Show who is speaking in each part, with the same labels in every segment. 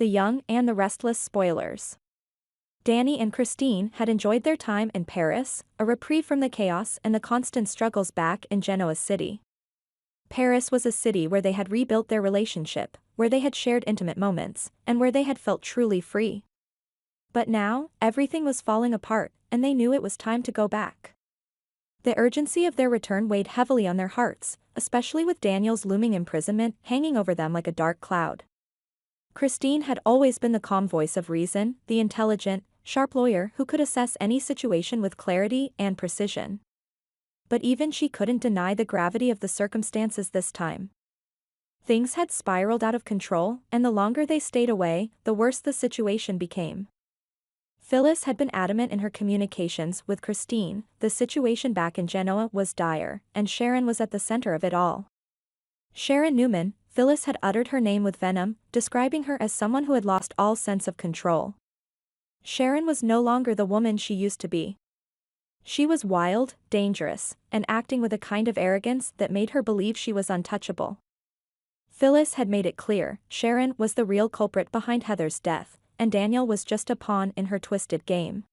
Speaker 1: the young and the restless spoilers. Danny and Christine had enjoyed their time in Paris, a reprieve from the chaos and the constant struggles back in Genoa City. Paris was a city where they had rebuilt their relationship, where they had shared intimate moments, and where they had felt truly free. But now, everything was falling apart, and they knew it was time to go back. The urgency of their return weighed heavily on their hearts, especially with Daniel's looming imprisonment hanging over them like a dark cloud. Christine had always been the calm voice of reason, the intelligent, sharp lawyer who could assess any situation with clarity and precision. But even she couldn't deny the gravity of the circumstances this time. Things had spiraled out of control, and the longer they stayed away, the worse the situation became. Phyllis had been adamant in her communications with Christine. The situation back in Genoa was dire, and Sharon was at the center of it all. Sharon Newman, Phyllis had uttered her name with venom, describing her as someone who had lost all sense of control. Sharon was no longer the woman she used to be. She was wild, dangerous, and acting with a kind of arrogance that made her believe she was untouchable. Phyllis had made it clear, Sharon was the real culprit behind Heather's death, and Daniel was just a pawn in her twisted game.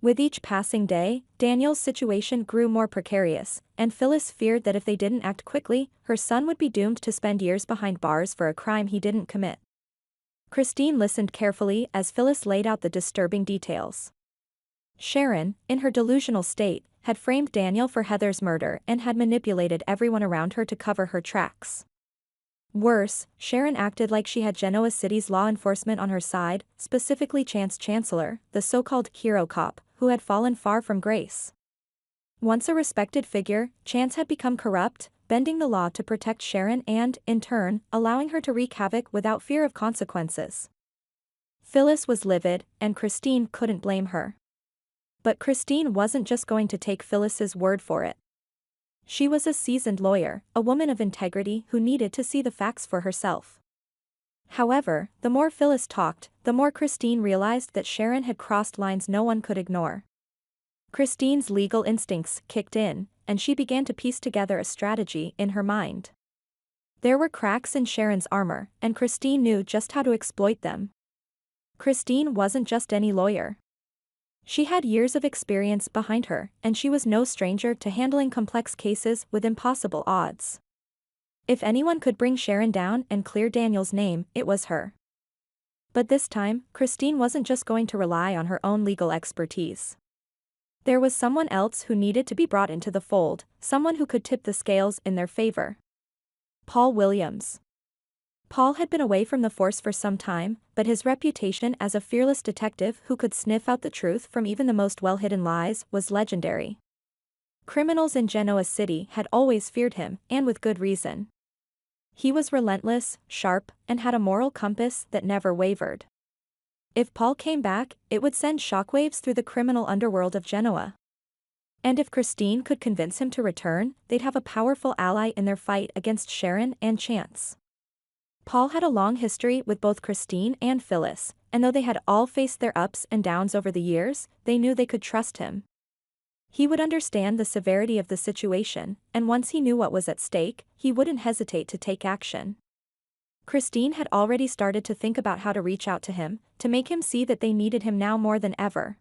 Speaker 1: With each passing day, Daniel's situation grew more precarious, and Phyllis feared that if they didn't act quickly, her son would be doomed to spend years behind bars for a crime he didn't commit. Christine listened carefully as Phyllis laid out the disturbing details. Sharon, in her delusional state, had framed Daniel for Heather's murder and had manipulated everyone around her to cover her tracks. Worse, Sharon acted like she had Genoa City's law enforcement on her side, specifically Chance Chancellor, the so-called hero cop, who had fallen far from grace. Once a respected figure, Chance had become corrupt, bending the law to protect Sharon and, in turn, allowing her to wreak havoc without fear of consequences. Phyllis was livid, and Christine couldn't blame her. But Christine wasn't just going to take Phyllis's word for it. She was a seasoned lawyer, a woman of integrity who needed to see the facts for herself. However, the more Phyllis talked, the more Christine realized that Sharon had crossed lines no one could ignore. Christine's legal instincts kicked in, and she began to piece together a strategy in her mind. There were cracks in Sharon's armor, and Christine knew just how to exploit them. Christine wasn't just any lawyer. She had years of experience behind her, and she was no stranger to handling complex cases with impossible odds. If anyone could bring Sharon down and clear Daniel's name, it was her. But this time, Christine wasn't just going to rely on her own legal expertise. There was someone else who needed to be brought into the fold, someone who could tip the scales in their favor. Paul Williams. Paul had been away from the force for some time, but his reputation as a fearless detective who could sniff out the truth from even the most well-hidden lies was legendary. Criminals in Genoa City had always feared him, and with good reason. He was relentless, sharp, and had a moral compass that never wavered. If Paul came back, it would send shockwaves through the criminal underworld of Genoa. And if Christine could convince him to return, they'd have a powerful ally in their fight against Sharon and Chance. Paul had a long history with both Christine and Phyllis, and though they had all faced their ups and downs over the years, they knew they could trust him. He would understand the severity of the situation, and once he knew what was at stake, he wouldn't hesitate to take action. Christine had already started to think about how to reach out to him, to make him see that they needed him now more than ever.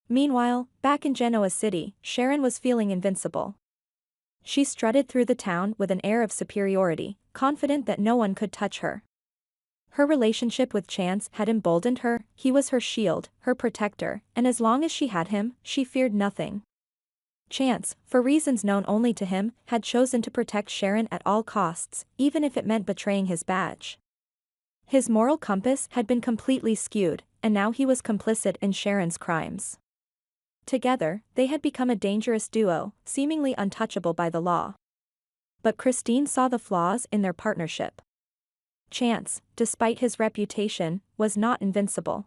Speaker 1: Meanwhile, back in Genoa City, Sharon was feeling invincible. She strutted through the town with an air of superiority, confident that no one could touch her. Her relationship with Chance had emboldened her, he was her shield, her protector, and as long as she had him, she feared nothing. Chance, for reasons known only to him, had chosen to protect Sharon at all costs, even if it meant betraying his badge. His moral compass had been completely skewed, and now he was complicit in Sharon's crimes. Together, they had become a dangerous duo, seemingly untouchable by the law. But Christine saw the flaws in their partnership. Chance, despite his reputation, was not invincible.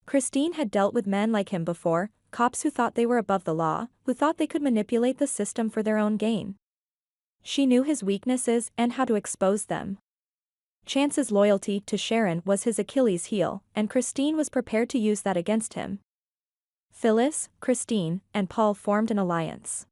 Speaker 1: Christine had dealt with men like him before, cops who thought they were above the law, who thought they could manipulate the system for their own gain. She knew his weaknesses and how to expose them. Chance's loyalty to Sharon was his Achilles heel, and Christine was prepared to use that against him. Phyllis, Christine, and Paul formed an alliance.